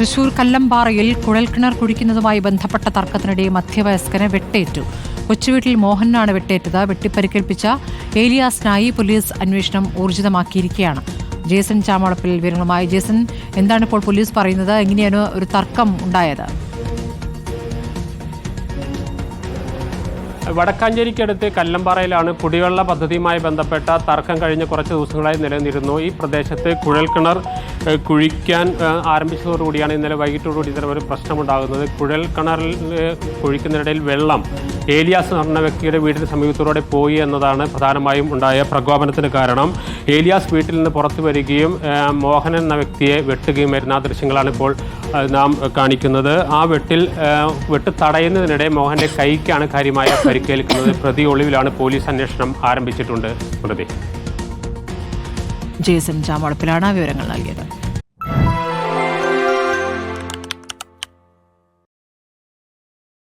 തൃശൂർ കല്ലമ്പാറയിൽ കുഴൽക്കിണർ കുഴിക്കുന്നതുമായി ബന്ധപ്പെട്ട തർക്കത്തിനിടെ മധ്യവയസ്കന് വെട്ടേറ്റു. കൊച്ചുവീട്ടിൽ മോഹനാണ് വെട്ടേറ്റത്. വെട്ടിപ്പരിക്കേൽപ്പിച്ച ഏലിയാസിനായി പോലീസ് അന്വേഷണം ഊർജിതമാക്കിയിരിക്കുകയാണ്. ജേസൺ ചാമളപ്പിൽ വിവരങ്ങളുമായി. ജേസൺ, എന്താണ് ഇപ്പോൾ പോലീസ് പറയുന്നത്? എങ്ങനെയാണ് ഒരു തർക്കം ഉണ്ടായത്? വടക്കാഞ്ചേരിക്കടുത്ത് കല്ലമ്പാറയിലാണ് കുടിവെള്ള പദ്ധതിയുമായി ബന്ധപ്പെട്ട തർക്കം കഴിഞ്ഞ കുറച്ച് ദിവസങ്ങളായി നിലനിന്നിരുന്നു. ഈ പ്രദേശത്ത് കുഴൽക്കിണർ കുഴിക്കാൻ ആരംഭിച്ചതോടുകൂടിയാണ് ഇന്നലെ വൈകിട്ടോടുകൂടി ഇത്തരം ഒരു പ്രശ്നമുണ്ടാകുന്നത്. കുഴൽക്കിണറിൽ കുഴിക്കുന്നതിനിടയിൽ വെള്ളം ഏലിയാസ് എന്ന വ്യക്തിയുടെ വീടിന് സമീപത്തോടെ പോയി എന്നതാണ് പ്രധാനമായും ഉണ്ടായ പ്രകോപനത്തിന് കാരണം. ഏലിയാസ് വീട്ടിൽ നിന്ന് പുറത്തു വരികയും മോഹനൻ എന്ന വ്യക്തിയെ വെട്ടുകയും വരുന്ന ആ ദൃശ്യങ്ങളാണ് ഇപ്പോൾ നാം കാണിക്കുന്നത്. ആ വെട്ട് തടയുന്നതിനിടെ മോഹൻ്റെ കൈക്കാണ് കാര്യമായ പരിക്കേൽക്കുന്നത്. പ്രതി ഒളിവിലാണ്. പോലീസ് അന്വേഷണം ആരംഭിച്ചിട്ടുണ്ട്. പ്രതി ജേസൺ ചാമളപ്പിലാണ് വിവരങ്ങൾ നൽകിയത്.